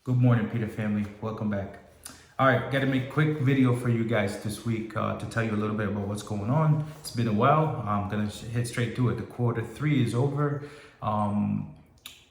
Good morning, Pita family. Welcome back. All right, got to make a quick video for you guys this week to tell you a little bit about what's going on. It's been a while. I'm going to hit straight to it. The quarter three is over.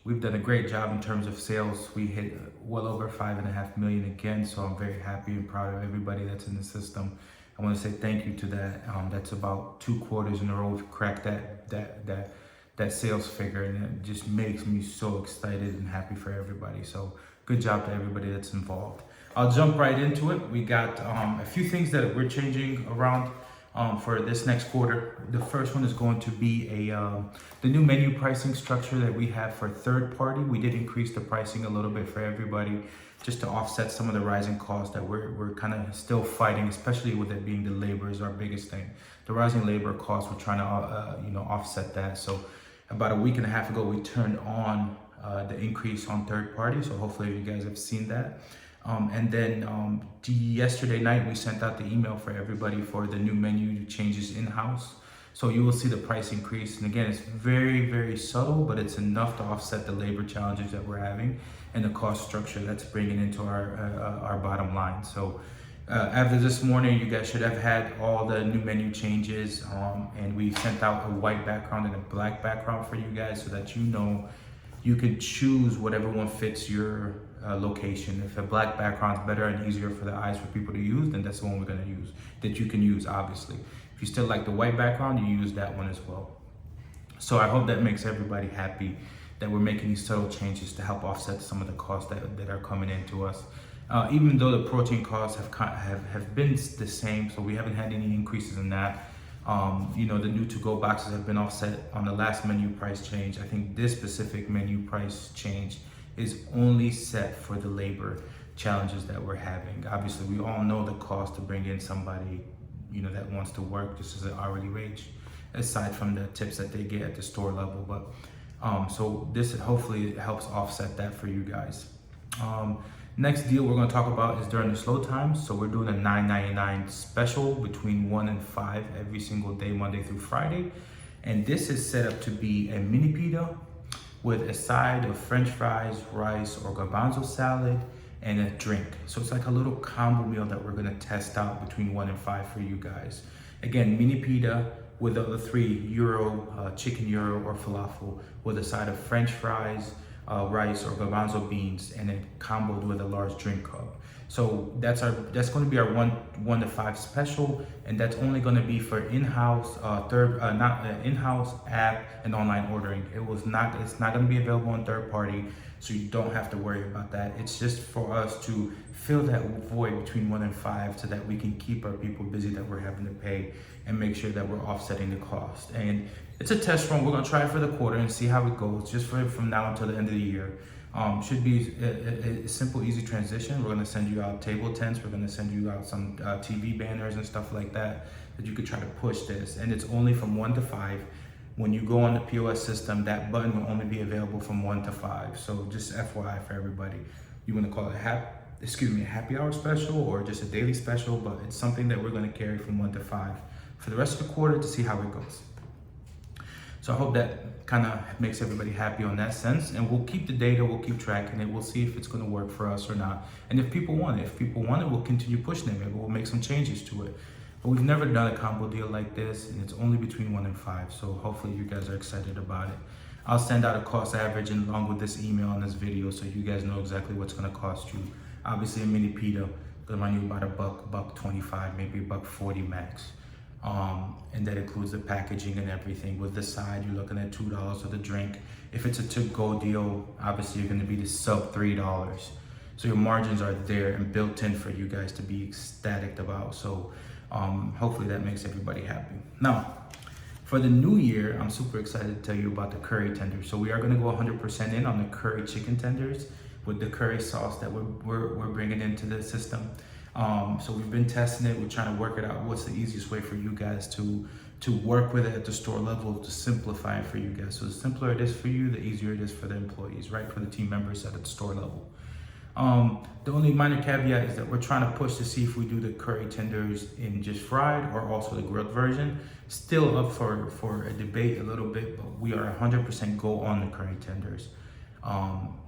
We've done a great job in terms of sales. We hit well over 5.5 million again, so I'm very happy and proud of everybody that's in the system. I want to say thank you to that. That's about 2 quarters in a row to crack that sales figure, and it just makes me so excited and happy for everybody. So good job to everybody that's involved. I'll jump right into it. We got a few things that we're changing around for this next quarter. The first one is going to be the new menu pricing structure that we have for third party. We did increase the pricing a little bit for everybody just to offset some of the rising costs that we're kind of still fighting, especially with it being the labor is our biggest thing. The rising labor costs, we're trying to offset that. So about a week and a half ago, we turned on the increase on third party. So hopefully you guys have seen that. And then yesterday night, we sent out the email for everybody for the new menu changes in-house. So you will see the price increase. And again, it's very, very subtle, but it's enough to offset the labor challenges that we're having and the cost structure that's bringing into our bottom line. So after this morning, you guys should have had all the new menu changes. And we sent out a white background and a black background for you guys so that you can choose whatever one fits your location. If a black background is better and easier for the eyes for people to use, then that's the one we're going to use, that you can use, obviously. If you still like the white background, you use that one as well. So I hope that makes everybody happy that we're making these subtle changes to help offset some of the costs that are coming into us. Even though the protein costs have been the same, so we haven't had any increases in that. The new to-go boxes have been offset on the last menu price change. I think this specific menu price change is only set for the labor challenges that we're having. Obviously, we all know the cost to bring in somebody, that wants to work just as an hourly wage, aside from the tips that they get at the store level. But so this hopefully helps offset that for you guys. Next deal we're going to talk about is during the slow times. So we're doing a $9.99 special between 1 and 5 every single day, Monday through Friday. And this is set up to be a mini pita with a side of French fries, rice, or garbanzo salad, and a drink. So it's like a little combo meal that we're going to test out between 1 and 5 for you guys. Again, mini pita with the 3 euro, chicken euro or falafel, with a side of French fries, rice or garbanzo beans, and then comboed with a large drink cup. So that's going to be our 1 to 5 special, and that's only going to be for in-house, in-house app and online ordering. It's not going to be available on third party, so you don't have to worry about that. It's just for us to fill that void between 1 and 5 so that we can keep our people busy that we're having to pay and make sure that we're offsetting the cost. And it's a test run. We're going to try it for the quarter and see how it goes, just from now until the end of the year. Should be a simple, easy transition. We're going to send you out table tents. We're going to send you out some TV banners and stuff like that you could try to push this. And it's only from 1 to 5. When you go on the POS system, that button will only be available from 1 to 5. So just FYI for everybody. You want to call it a happy hour special or just a daily special, but it's something that we're going to carry from 1 to 5 for the rest of the quarter to see how it goes. So I hope that kind of makes everybody happy on that sense. And we'll keep the data, we'll keep tracking it, we'll see if it's going to work for us or not. And if people want it, we'll continue pushing it. Maybe we'll make some changes to it. But we've never done a combo deal like this, and it's only between 1 and 5. So hopefully you guys are excited about it. I'll send out a cost average along with this email and this video so you guys know exactly what's going to cost you. Obviously a mini pita going to run you about $1.25, maybe $1.40 max. And that includes the packaging and everything. With the side, you're looking at $2 for the drink. If it's a to-go deal, obviously you're going to be the sub $3. So your margins are there and built in for you guys to be ecstatic about. So hopefully that makes everybody happy. Now, for the new year, I'm super excited to tell you about the curry tenders. So we are going to go 100% in on the curry chicken tenders with the curry sauce that we're bringing into the system. So we've been testing it. We're trying to work it out. What's the easiest way for you guys to work with it at the store level, to simplify it for you guys. So the simpler it is for you, the easier it is for the employees, right? For the team members at the store level. The only minor caveat is that we're trying to push to see if we do the curry tenders in just fried or also the grilled version. Still up for a debate a little bit, but we are 100% go on the curry tenders.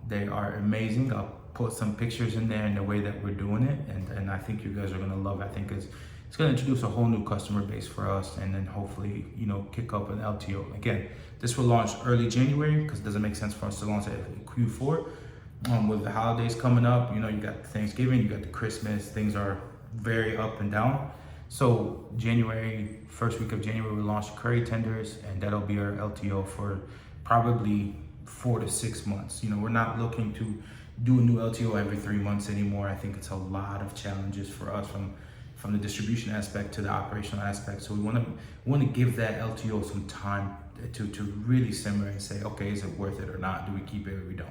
They are amazing. I'll put some pictures in there in the way that we're doing it, and I think you guys are gonna love it. I think it's gonna introduce a whole new customer base for us, and then hopefully, you know, kick up an LTO. Again, this will launch early January because it doesn't make sense for us to launch it at Q4. With the holidays coming up, you know, you got Thanksgiving, you got the Christmas, things are very up and down. So January, first week of January, we launch curry tenders, and that'll be our LTO for probably 4 to 6 months. You know, we're not looking to do a new LTO every 3 months anymore. I think it's a lot of challenges for us from the distribution aspect to the operational aspect. So we want to give that LTO some time to really simmer and say, okay, is it worth it or not? Do we keep it or we don't?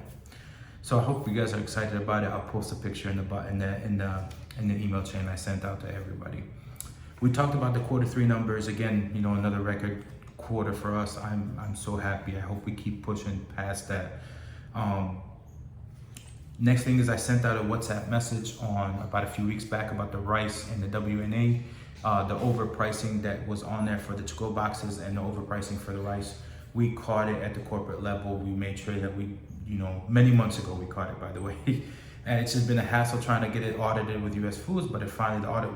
So I hope you guys are excited about it. I'll post a picture in the email chain I sent out to everybody. We talked about the Q3 numbers. Again, you know, another record quarter for us. I'm so happy. I hope we keep pushing past that. Next thing is I sent out a WhatsApp message on about a few weeks back about the rice and the WNA, the overpricing that was on there for the to-go boxes and the overpricing for the rice. We caught it at the corporate level. We made sure that we, you know, many months ago we caught it, by the way. And it's just been a hassle trying to get it audited with US Foods, but it finally, the audit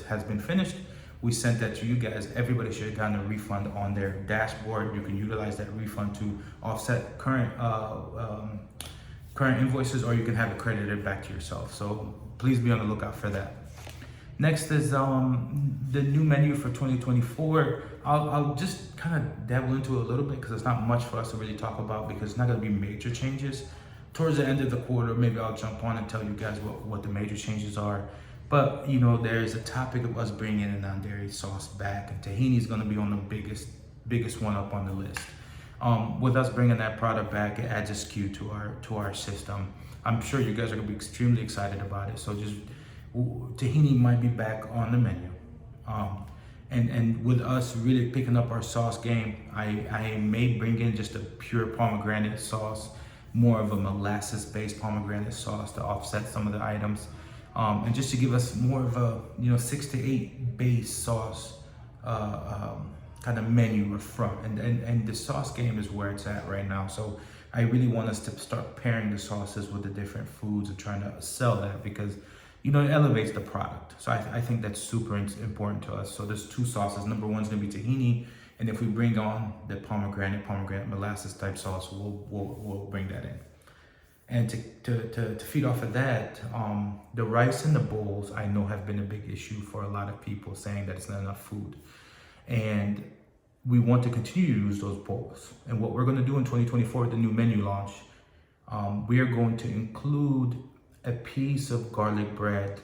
has been finished. We sent that to you guys. Everybody should have gotten a refund on their dashboard. You can utilize that refund to offset current invoices, or you can have it credited back to yourself. So please be on the lookout for that. Next is the new menu for 2024. I'll just kind of dabble into it a little bit because it's not much for us to really talk about because it's not going to be major changes. Towards the end of the quarter, maybe I'll jump on and tell you guys what the major changes are. But, you know, there's a topic of us bringing in a non-dairy sauce back, and tahini is going to be on the biggest one up on the list. With us bringing that product back, it adds a SKU to our system. I'm sure you guys are going to be extremely excited about it. So just tahini might be back on the menu. And with us really picking up our sauce game, I may bring in just a pure pomegranate sauce, more of a molasses-based pomegranate sauce to offset some of the items, and just to give us more of a, you know, 6 to 8 base sauce kind of menu up front. And the sauce game is where it's at right now. So I really want us to start pairing the sauces with the different foods and trying to sell that because, you know, it elevates the product. So I think that's super important to us. So there's 2 sauces. Number 1 is going to be tahini, and if we bring on the pomegranate molasses type sauce, we'll bring that in. And to feed off of that, the rice in the bowls I know have been a big issue for a lot of people, saying that it's not enough food, and we want to continue to use those bowls. And what we're going to do in 2024 with the new menu launch, we are going to include a piece of garlic bread,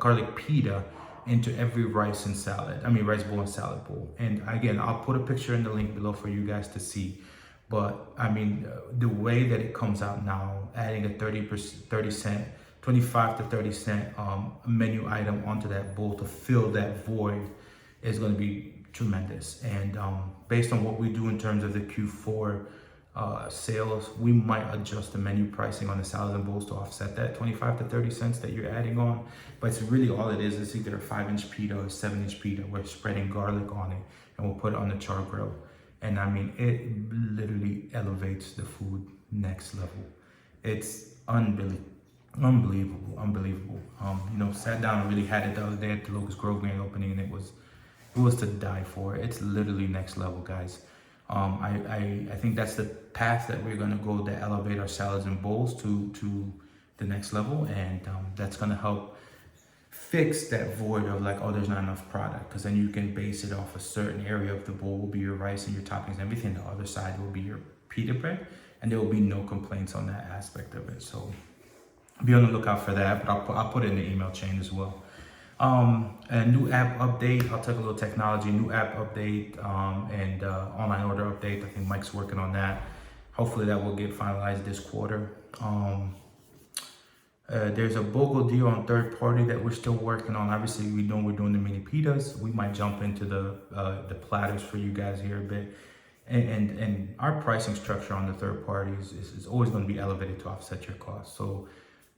garlic pita, into every rice bowl and salad bowl. And again, I'll put a picture in the link below for you guys to see. But I mean, the way that it comes out now, adding a 30 cent, 25 to 30 cent menu item onto that bowl to fill that void is going to be tremendous. And based on what we do in terms of the Q4 sales, we might adjust the menu pricing on the salad and bowls to offset that 25 to 30 cents that you're adding on. But it's really all it is. It's either a 5-inch pita or a 7-inch pita. We're spreading garlic on it and we'll put it on the char grill. And I mean, it literally elevates the food next level. It's unbelievable. You know, sat down and really had it the other day at the Locust Grove grand opening, and it was to die for. It's literally next level, guys. I think that's the path that we're gonna go to elevate our salads and bowls to the next level, and that's gonna help fix that void of like, oh, there's not enough product, because then you can base it off a certain area of the bowl will be your rice and your toppings and everything. The other side will be your pita bread, and there will be no complaints on that aspect of it. So be on the lookout for that, but I'll put it in the email chain as well. A new app update. I'll take a little technology, new app update, and online order update. I think Mike's working on that. Hopefully that will get finalized this quarter. There's a BOGO deal on third party that we're still working on. Obviously, we know we're doing the mini pitas. We might jump into the platters for you guys here a bit. And our pricing structure on the third parties is always going to be elevated to offset your costs. So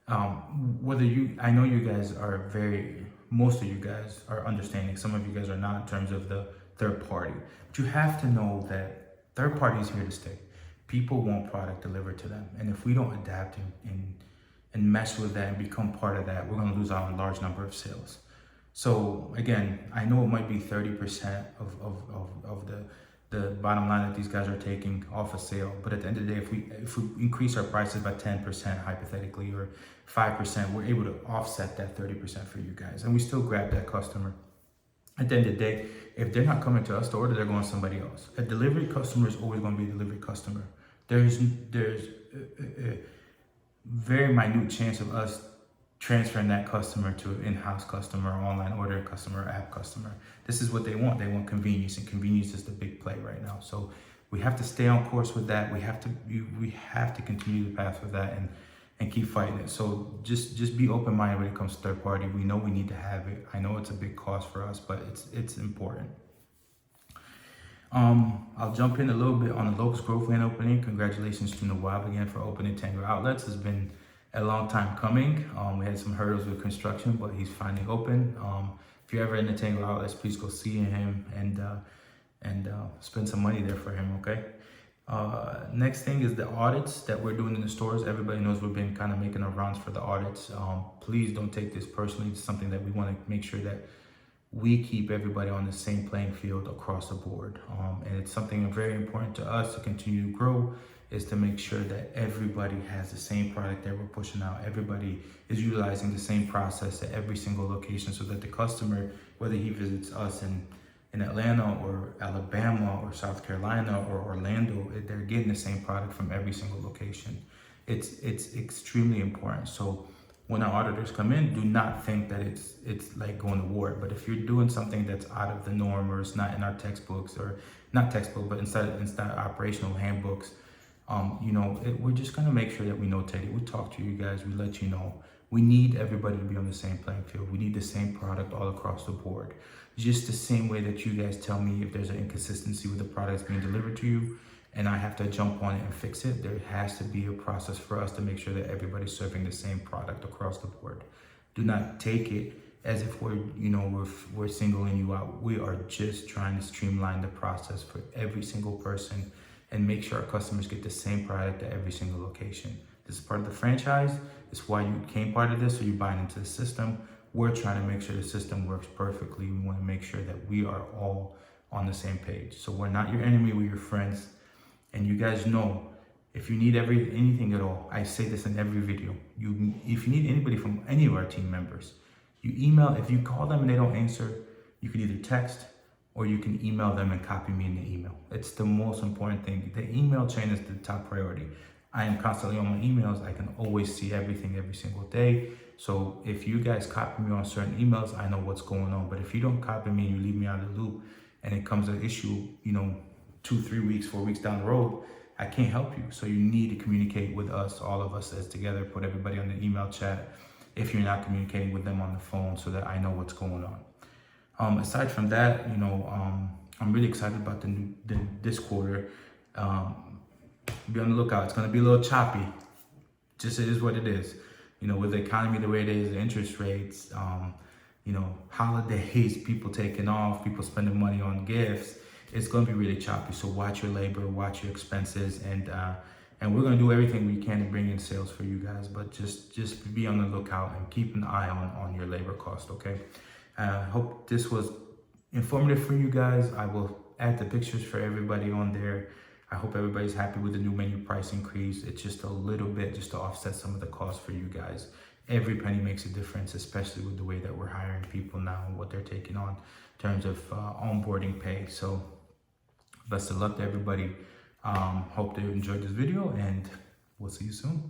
I know you guys are most of you guys are understanding. Some of you guys are not in terms of the third party. But you have to know that third party is here to stay. People want product delivered to them. And if we don't adapt and and mess with that and become part of that, we're going to lose out on a large number of sales. So again, I know it might be 30% of the bottom line that these guys are taking off a sale, but at the end of the day, if we increase our prices by 10% hypothetically, or 5%, we're able to offset that 30% for you guys, and we still grab that customer. At the end of the day, if they're not coming to us to order, they're going to somebody else. A delivery customer is always going to be a delivery customer. There's a very minute chance of us transferring that customer to an in-house customer, online order customer, app customer. This is what they want. They want convenience, and convenience is the big play right now. So we have to stay on course with that. We have to continue the path with that and keep fighting it. So just be open-minded when it comes to third party. We know we need to have it. I know it's a big cost for us, but it's important. I'll jump in a little bit on the Locust Grove land opening. Congratulations to Nawab again for opening Tango Outlets. It's been a long time coming. We had some hurdles with construction, but he's finally open. If you're ever in the Tango Outlets, please go see him and spend some money there for him, okay? Next thing is the audits that we're doing in the stores. Everybody knows we've been kind of making our rounds for the audits. Please don't take this personally. It's something that we want to make sure that we keep everybody on the same playing field across the board. And it's something very important to us to continue to grow, is to make sure that everybody has the same product that we're pushing out. Everybody is utilizing the same process at every single location, so that the customer, whether he visits us in Atlanta or Alabama or South Carolina or Orlando, they're getting the same product from every single location. It's extremely important. So when our auditors come in, do not think that it's like going to war. But if you're doing something that's out of the norm, or it's not in our textbooks, or not textbook, but inside operational handbooks, we're just gonna make sure that we notate it. We talk to you guys, we let you know. We need everybody to be on the same playing field. We need the same product all across the board. Just the same way that you guys tell me if there's an inconsistency with the products being delivered to you, and I have to jump on it and fix it, there has to be a process for us to make sure that everybody's serving the same product across the board. Do not take it as if we're singling you out. We are just trying to streamline the process for every single person and make sure our customers get the same product at every single location. This is part of the franchise. It's why you became part of this, so you're buying into the system. We're trying to make sure the system works perfectly. We want to make sure that we are all on the same page. So we're not your enemy, we're your friends. And you guys know, if you need anything at all, I say this in every video. If you need anybody from any of our team members, you email. If you call them and they don't answer, you can either text or you can email them and copy me in the email. It's the most important thing. The email chain is the top priority. I am constantly on my emails. I can always see everything every single day. So if you guys copy me on certain emails, I know what's going on. But if you don't copy me and you leave me out of the loop, and it comes an issue, 2, 3 weeks, 4 weeks down the road, I can't help you. So you need to communicate with us, all of us as together, put everybody on the email chat if you're not communicating with them on the phone, so that I know what's going on. Aside from that, I'm really excited about this quarter. Be on the lookout. It's going to be a little choppy. Just it is what it is. With the economy the way it is, the interest rates, holidays, people taking off, people spending money on gifts. It's going to be really choppy. So watch your labor, watch your expenses, and we're going to do everything we can to bring in sales for you guys. But just be on the lookout and keep an eye on your labor cost. Okay. Hope this was informative for you guys. I will add the pictures for everybody on there. I hope everybody's happy with the new menu price increase. It's just a little bit just to offset some of the costs for you guys. Every penny makes a difference, especially with the way that we're hiring people now and what they're taking on in terms of onboarding pay. So best of luck to everybody. Hope they enjoyed this video, and we'll see you soon.